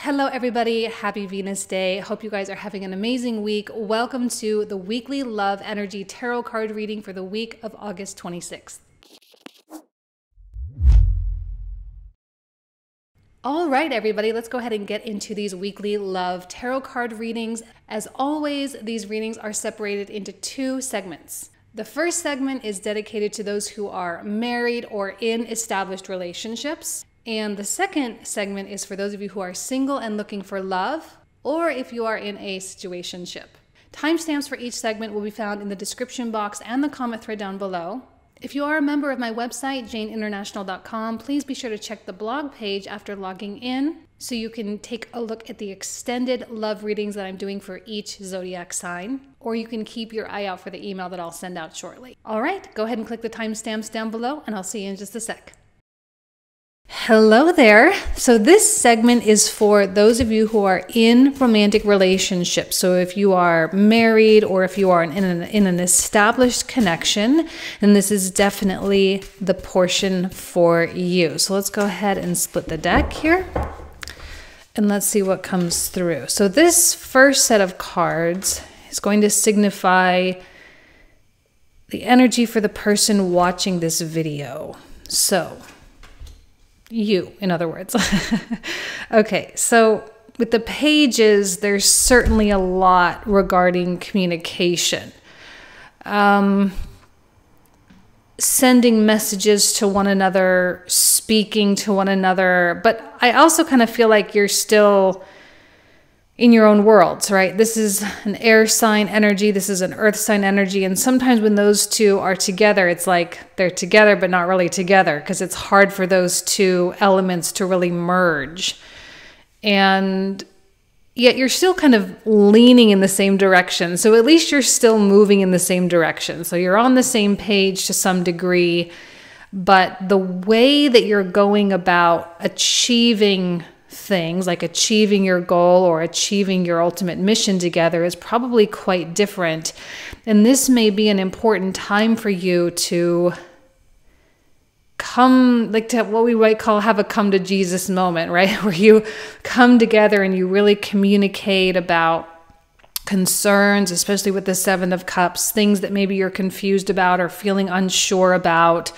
Hello everybody, happy Venus Day. Hope you guys are having an amazing week. Welcome to the weekly love energy tarot card reading for the week of August 26th. All right, everybody, let's go ahead and get into these weekly love tarot card readings. As always, these readings are separated into two segments. The first segment is dedicated to those who are married or in established relationships. And the second segment is for those of you who are single and looking for love, or if you are in a situationship. Timestamps for each segment will be found in the description box and the comment thread down below. If you are a member of my website, janeinternational.com, please be sure to check the blog page after logging in so you can take a look at the extended love readings that I'm doing for each zodiac sign, or you can keep your eye out for the email that I'll send out shortly. All right, go ahead and click the timestamps down below, and I'll see you in just a sec. Hello there. So this segment is for those of you who are in romantic relationships. So if you are married or if you are in an established connection, then this is definitely the portion for you. So let's go ahead and split the deck here and let's see what comes through. So this first set of cards is going to signify the energy for the person watching this video. So you, in other words. Okay, so with the pages, there's certainly a lot regarding communication. Sending messages to one another, speaking to one another, but I also kind of feel like you're still in your own worlds, right? This is an air sign energy, this is an earth sign energy, and sometimes when those two are together, it's like they're together but not really together because it's hard for those two elements to really merge. And yet you're still kind of leaning in the same direction, so at least you're still moving in the same direction. So you're on the same page to some degree, but the way that you're going about achieving things, like achieving your goal or achieving your ultimate mission together, is probably quite different. And this may be an important time for you to come, like to what we might call have a come to Jesus moment, right? Where you come together and you really communicate about concerns, especially with the Seven of Cups, things that maybe you're confused about or feeling unsure about,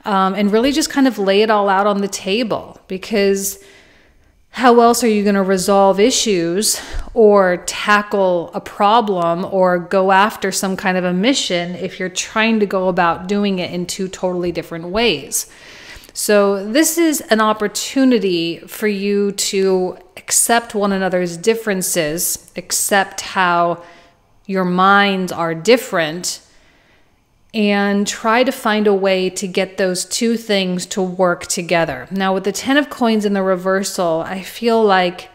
and really just kind of lay it all out on the table. Because how else are you going to resolve issues or tackle a problem or go after some kind of a mission if you're trying to go about doing it in two totally different ways? So this is an opportunity for you to accept one another's differences, accept how your minds are different, and try to find a way to get those two things to work together. Now, with the Ten of Coins in the reversal, I feel like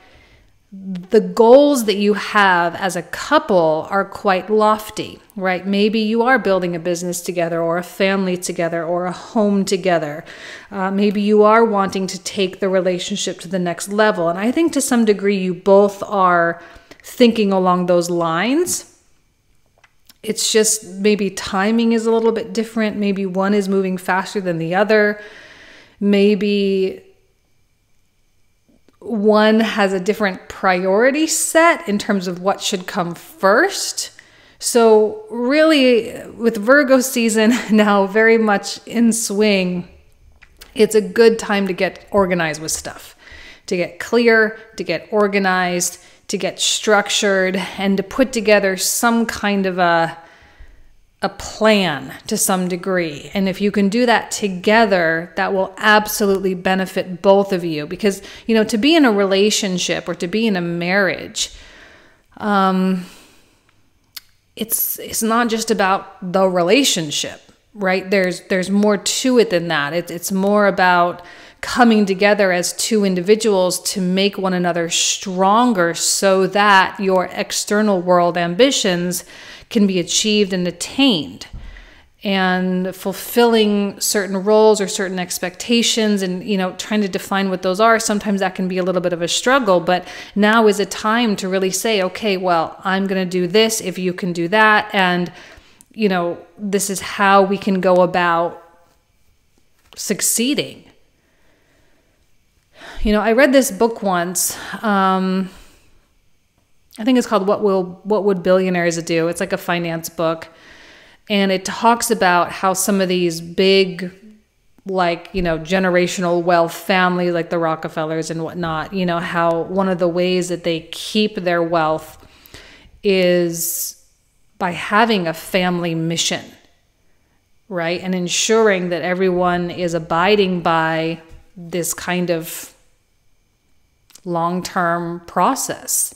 the goals that you have as a couple are quite lofty, right? Maybe you are building a business together or a family together or a home together. Maybe you are wanting to take the relationship to the next level. And I think to some degree you both are thinking along those lines. It's just maybe timing is a little bit different. Maybe one is moving faster than the other. Maybe one has a different priority set in terms of what should come first. So really, with Virgo season now very much in swing, it's a good time to get organized with stuff, to get clear, to get organized, to get structured, and to put together some kind of a plan to some degree. And if you can do that together, that will absolutely benefit both of you. Because, you know, to be in a relationship or to be in a marriage, it's not just about the relationship, right? There's more to it than that. It's more about coming together as two individuals to make one another stronger so that your external world ambitions can be achieved and attained. And fulfilling certain roles or certain expectations and, you know, trying to define what those are, sometimes that can be a little bit of a struggle. But now is a time to really say, okay, well, I'm going to do this if you can do that. And, you know, this is how we can go about succeeding. You know, I read this book once. I think it's called What Would Billionaires Do? It's like a finance book. And it talks about how some of these big, like, you know, generational wealth families like the Rockefellers and whatnot, you know, how one of the ways that they keep their wealth is by having a family mission, right? And ensuring that everyone is abiding by this kind of long-term process.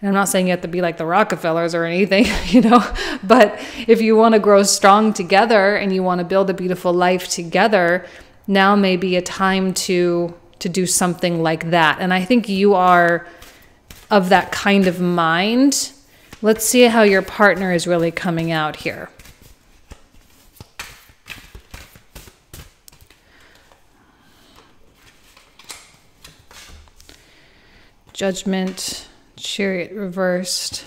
And I'm not saying you have to be like the Rockefellers or anything, you know, but if you want to grow strong together and you want to build a beautiful life together, now may be a time to do something like that. And I think you are of that kind of mind. Let's see how your partner is really coming out here. Judgment, Chariot reversed,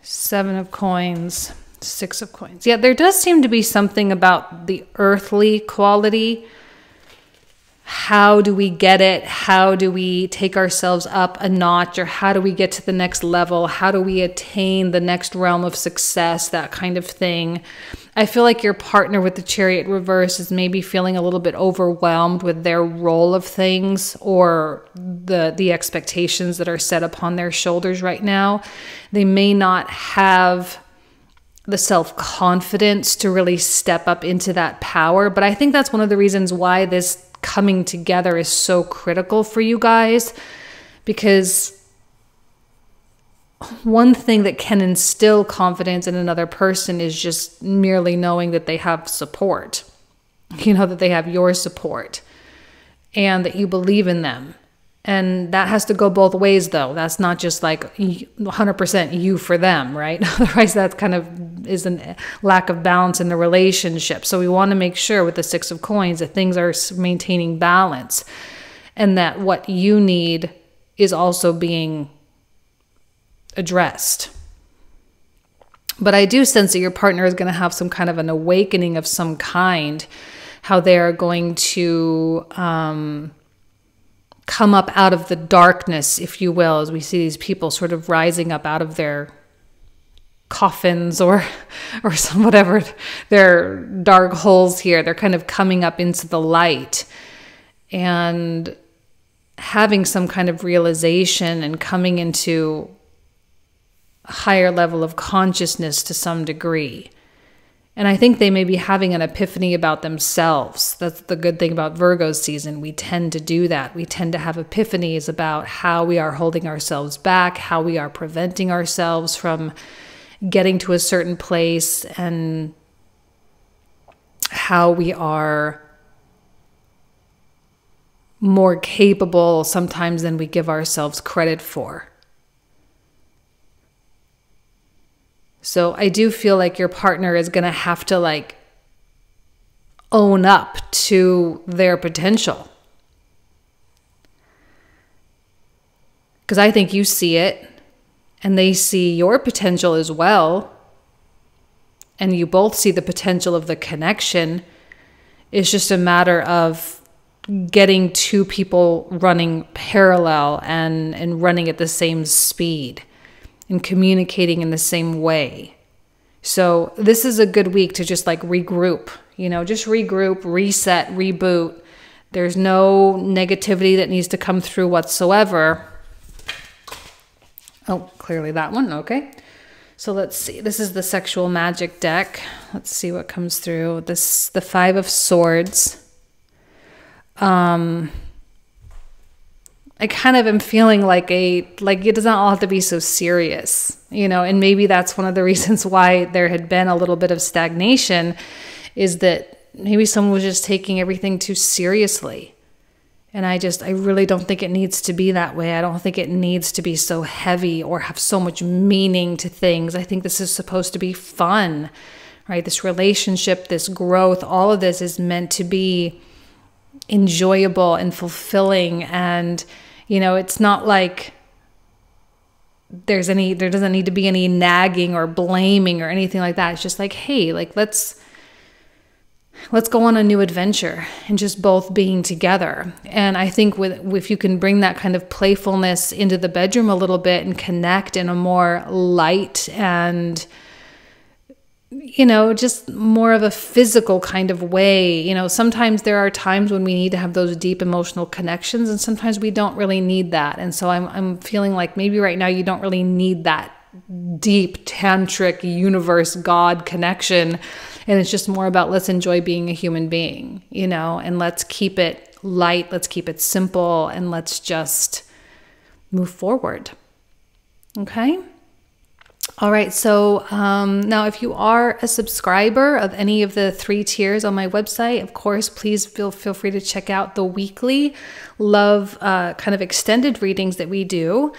7 of coins, 6 of coins. Yeah, there does seem to be something about the earthly quality. How do we get it? How do we take ourselves up a notch? Or how do we get to the next level? How do we attain the next realm of success? That kind of thing. I feel like your partner with the Chariot reverse is maybe feeling a little bit overwhelmed with their role of things, or the expectations that are set upon their shoulders right now. They may not have the self-confidence to really step up into that power. But I think that's one of the reasons why this coming together is so critical for you guys, because one thing that can instill confidence in another person is just merely knowing that they have support, you know, that they have your support and that you believe in them. And that has to go both ways, though. That's not just like 100% you for them, right? Otherwise, that kind of is a lack of balance in the relationship. So we want to make sure with the 6 of coins that things are maintaining balance, and that what you need is also being addressed. But I do sense that your partner is going to have some kind of an awakening of some kind, how they are going to come up out of the darkness, if you will, as we see these people sort of rising up out of their coffins or some whatever, their dark holes here. They're kind of coming up into the light and having some kind of realization and coming into a higher level of consciousness to some degree. And I think they may be having an epiphany about themselves. That's the good thing about Virgo season. We tend to do that. We tend to have epiphanies about how we are holding ourselves back, how we are preventing ourselves from getting to a certain place, and how we are more capable sometimes than we give ourselves credit for. So I do feel like your partner is going to have to like own up to their potential. Because I think you see it and they see your potential as well. And you both see the potential of the connection. It's just a matter of getting two people running parallel and running at the same speed and communicating in the same way. So this is a good week to just like regroup, you know, just regroup, reset, reboot. There's no negativity that needs to come through whatsoever. Oh, clearly that one. Okay. So let's see. This is the Sexual Magic deck. Let's see what comes through. This, the 5 of Swords. I kind of am feeling like it doesn't all have to be so serious, you know, and maybe that's one of the reasons why there had been a little bit of stagnation, is that maybe someone was just taking everything too seriously. And I really don't think it needs to be that way. I don't think it needs to be so heavy or have so much meaning to things. I think this is supposed to be fun, right? This relationship, this growth, all of this is meant to be enjoyable and fulfilling. And, you know, it's not like there doesn't need to be any nagging or blaming or anything like that. It's just like, hey, like, let's let's go on a new adventure, and just both being together. And I think if you can bring that kind of playfulness into the bedroom a little bit and connect in a more light and, you know, just more of a physical kind of way. You know, sometimes there are times when we need to have those deep emotional connections, and sometimes we don't really need that. And so I'm feeling like maybe right now you don't really need that deep tantric universe God connection. And it's just more about, let's enjoy being a human being, you know, and let's keep it light, let's keep it simple, and let's just move forward. Okay? All right, so now if you are a subscriber of any of the 3 tiers on my website, of course, please feel free to check out the weekly love kind of extended readings that we do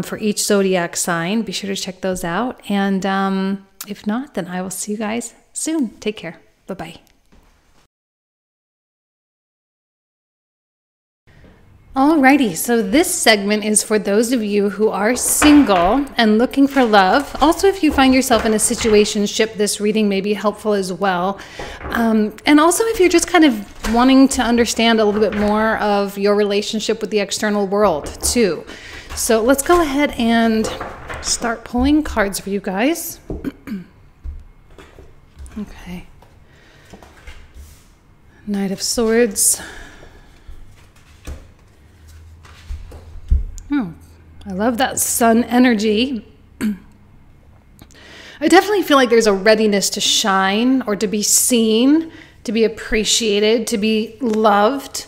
for each zodiac sign. Be sure to check those out. And if not, then I will see you guys soon. Take care. Bye-bye. Alrighty, so this segment is for those of you who are single and looking for love. Also, if you find yourself in a situationship, this reading may be helpful as well. And also, if you're just kind of wanting to understand a little bit more of your relationship with the external world too. So let's go ahead and start pulling cards for you guys. Okay. Knight of Swords. I love that sun energy. I definitely feel like there's a readiness to shine or to be seen, to be appreciated, to be loved.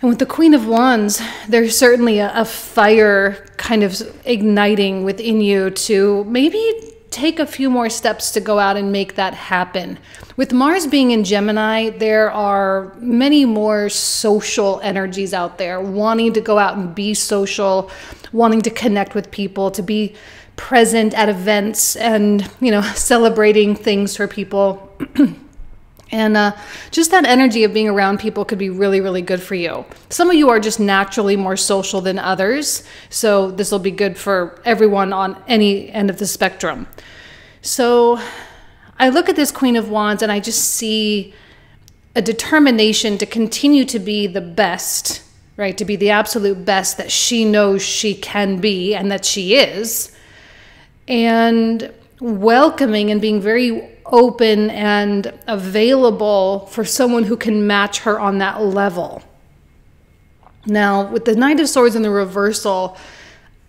And with the Queen of Wands, there's certainly a fire kind of igniting within you to maybe take a few more steps to go out and make that happen. With Mars being in Gemini, there are many more social energies out there, wanting to go out and be social, wanting to connect with people, to be present at events and, you know, celebrating things for people. And just that energy of being around people could be really, really good for you. Some of you are just naturally more social than others, so this will be good for everyone on any end of the spectrum. So I look at this Queen of Wands and I just see a determination to continue to be the best, right? To be the absolute best that she knows she can be and that she is. And welcoming and being very open and available for someone who can match her on that level. Now, with the Knight of Swords in the reversal,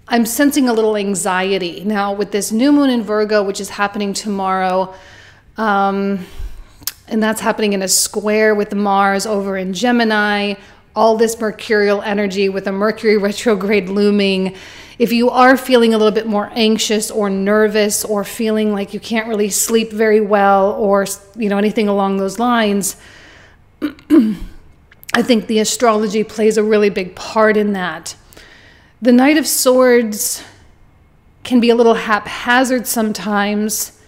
I'm sensing a little anxiety. Now, with this new moon in Virgo, which is happening tomorrow, and that's happening in a square with Mars over in Gemini, all this mercurial energy with a Mercury retrograde looming. If you are feeling a little bit more anxious or nervous or feeling like you can't really sleep very well or, you know, anything along those lines, I think the astrology plays a really big part in that. The Knight of Swords can be a little haphazard sometimes,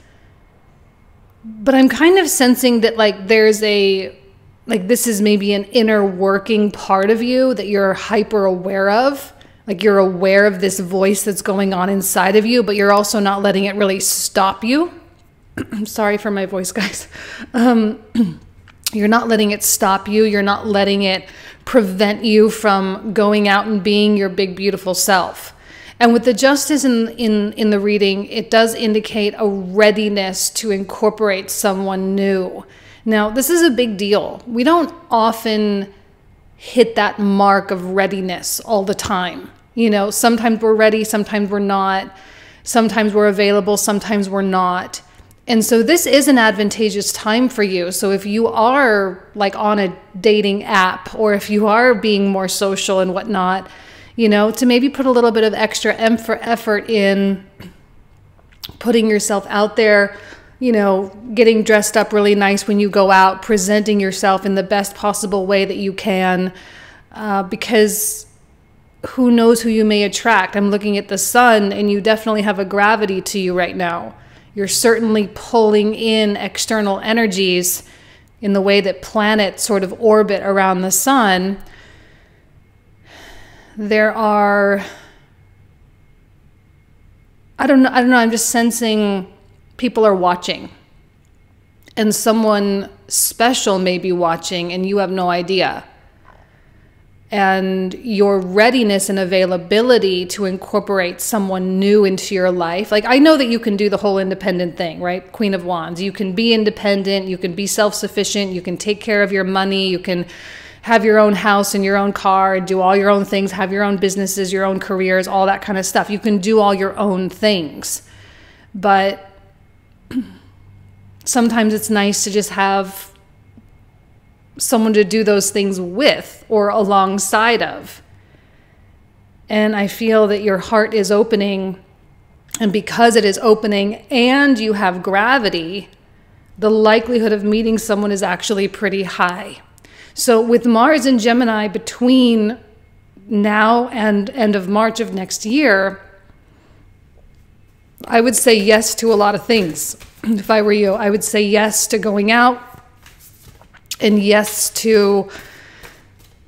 but I'm kind of sensing that like there's a, like this is maybe an inner working part of you that you're hyper aware of. Like you're aware of this voice that's going on inside of you, but you're also not letting it really stop you. I'm sorry for my voice, guys. You're not letting it stop you. You're not letting it prevent you from going out and being your big, beautiful self. And with the Justice in the reading, it does indicate a readiness to incorporate someone new. Now, this is a big deal. We don't often hit that mark of readiness all the time. You know, sometimes we're ready, sometimes we're not. Sometimes we're available, sometimes we're not. And so this is an advantageous time for you. So if you are like on a dating app, or if you are being more social and whatnot, you know, to maybe put a little bit of extra effort in putting yourself out there, you know, getting dressed up really nice when you go out, presenting yourself in the best possible way that you can, because who knows who you may attract. I'm looking at the sun, and you definitely have a gravity to you right now. You're certainly pulling in external energies in the way that planets sort of orbit around the sun. There are, I don't know, I'm just sensing people are watching. and someone special may be watching and you have no idea. And your readiness and availability to incorporate someone new into your life. Like, I know that you can do the whole independent thing, right? Queen of Wands. You can be independent. You can be self-sufficient. You can take care of your money. You can have your own house and your own car, do all your own things, have your own businesses, your own careers, all that kind of stuff. You can do all your own things. But sometimes it's nice to just have someone to do those things with or alongside of. And I feel that your heart is opening, and because it is opening and you have gravity, the likelihood of meeting someone is actually pretty high. So with Mars and Gemini between now and end of March of next year, I would say yes to a lot of things. If I were you, I would say yes to going out, and yes to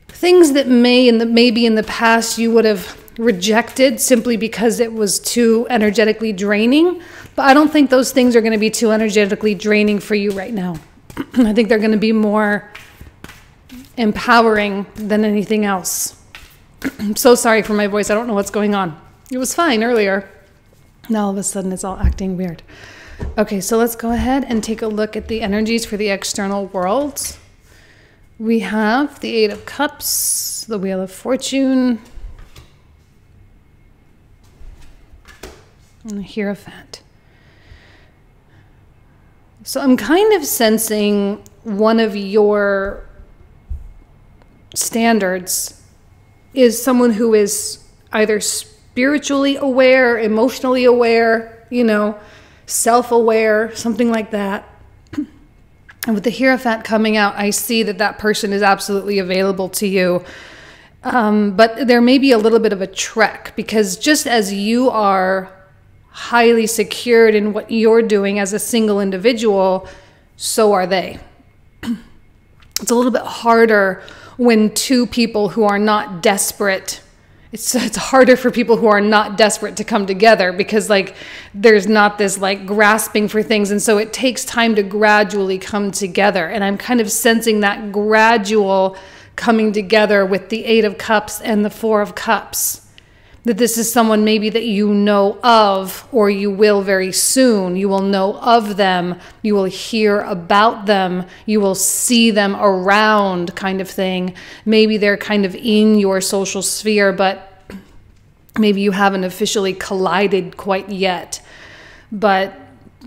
things that maybe in the past you would have rejected simply because it was too energetically draining. But I don't think those things are going to be too energetically draining for you right now. I think they're going to be more empowering than anything else. I'm so sorry for my voice. I don't know what's going on. It was fine earlier. Now all of a sudden it's all acting weird. Okay, so let's go ahead and take a look at the energies for the external world. We have the Eight of Cups, the Wheel of Fortune, and the Hierophant. So I'm kind of sensing one of your standards is someone who is either spiritually aware, emotionally aware, you know, self-aware, something like that. And with the Hierophant coming out, I see that that person is absolutely available to you. But there may be a little bit of a trek, because just as you are highly secured in what you're doing as a single individual, so are they. It's a little bit harder when two people who are not desperate, it's harder for people who are not desperate to come together, because like there's not this like grasping for things, and so it takes time to gradually come together. And I'm kind of sensing that gradual coming together with the Eight of Cups and the Four of Cups. That this is someone maybe that you know of, or you will very soon. You will know of them. You will hear about them. You will see them around, kind of thing. Maybe they're kind of in your social sphere, but maybe you haven't officially collided quite yet. But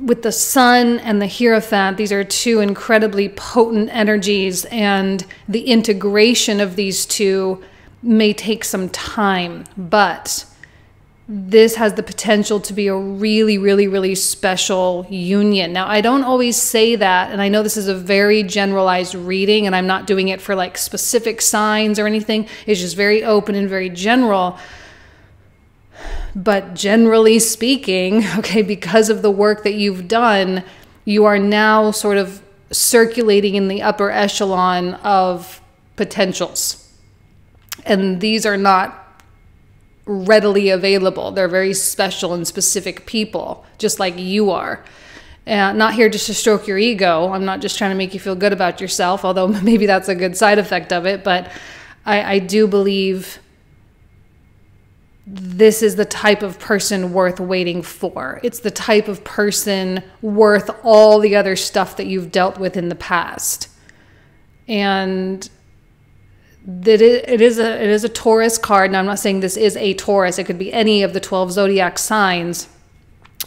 with the Sun and the Hierophant, these are two incredibly potent energies, and the integration of these two may take some time, but this has the potential to be a really, really, really special union. Now, I don't always say that, and I know this is a very generalized reading, and I'm not doing it for like specific signs or anything. It's just very open and very general. But generally speaking, okay, because of the work that you've done, you are now sort of circulating in the upper echelon of potentials. And these are not readily available. They're very special and specific people, just like you are. Not here just to stroke your ego. I'm not just trying to make you feel good about yourself, although maybe that's a good side effect of it. But I do believe this is the type of person worth waiting for. It's the type of person worth all the other stuff that you've dealt with in the past. And that it is a Taurus card. Now, I'm not saying this is a Taurus. It could be any of the 12 zodiac signs,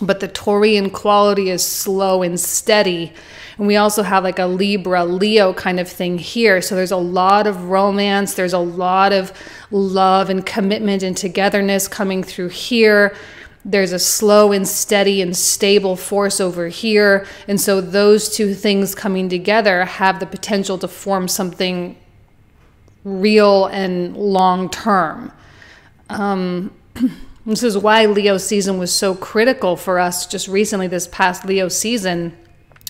but the Taurian quality is slow and steady. And we also have like a Libra, Leo kind of thing here. So there's a lot of romance. There's a lot of love and commitment and togetherness coming through here. There's a slow and steady and stable force over here. And so those two things coming together have the potential to form something real and long term. This is why Leo season was so critical for us just recently, this past Leo season.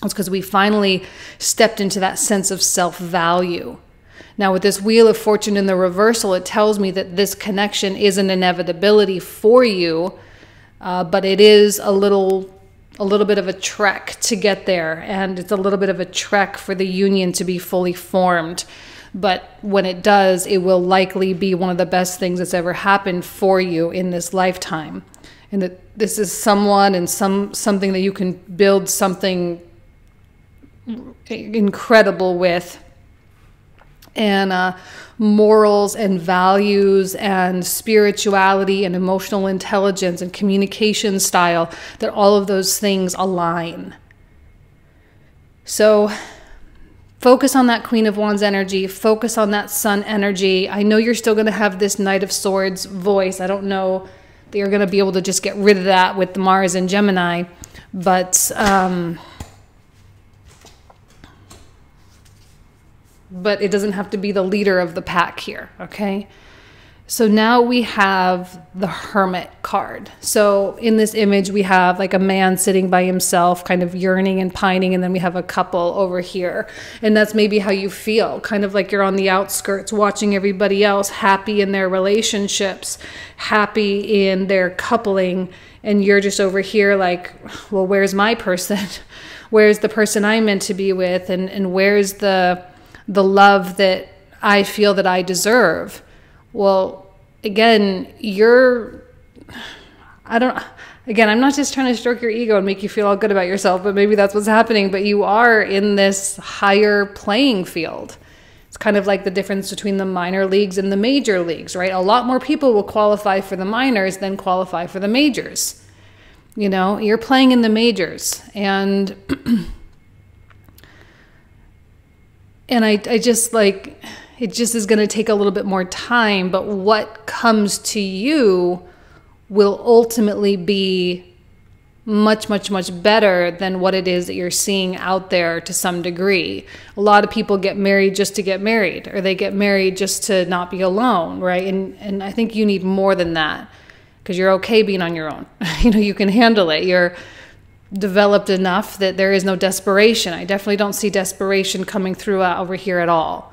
It's because we finally stepped into that sense of self-value. Now with this Wheel of Fortune in the reversal, it tells me that this connection is an inevitability for you, but it is a little a little bit of a trek to get there, and it's a little bit of a trek for the union to be fully formed. But when it does, it will likely be one of the best things that's ever happened for you in this lifetime. And that this is someone and something that you can build something incredible with. And morals and values and spirituality and emotional intelligence and communication style, that all of those things align. So focus on that Queen of Wands energy. Focus on that Sun energy. I know you're still going to have this Knight of Swords voice. I don't know that you're going to be able to just get rid of that with Mars and Gemini. But it doesn't have to be the leader of the pack here, okay? So now we have the Hermit card. So in this image, we have like a man sitting by himself, kind of yearning and pining, and then we have a couple over here. And that's maybe how you feel, kind of like you're on the outskirts watching everybody else happy in their relationships, happy in their coupling, and you're just over here like, well, where's my person? Where's the person I'm meant to be with? And where's the love that I feel that I deserve? Well, again, I'm not just trying to stroke your ego and make you feel all good about yourself, but maybe that's what's happening, but you are in this higher playing field. It's kind of like the difference between the minor leagues and the major leagues, right? A lot more people will qualify for the minors than qualify for the majors. You know, you're playing in the majors, and I just like, it just is going to take a little bit more time, but what comes to you will ultimately be much, much, much better than what it is that you're seeing out there to some degree. A lot of people get married just to get married, or they get married just to not be alone, right? And I think you need more than that, because you're okay being on your own. You know, you can handle it. You're developed enough that there is no desperation. I definitely don't see desperation coming through over here at all.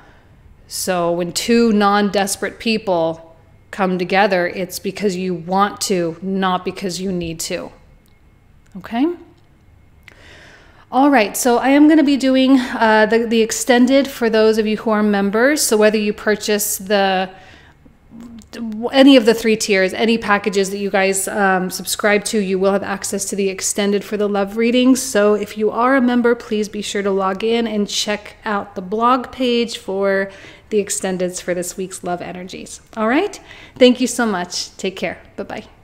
So when two non-desperate people come together, it's because you want to, not because you need to. Okay? All right, so I am going to be doing the extended for those of you who are members. So whether you purchase any of the 3 tiers, any packages that you guys subscribe to, you will have access to the extended for the love readings. So if you are a member, please be sure to log in and check out the blog page for the extendeds for this week's love energies. All right. Thank you so much. Take care. Bye-bye.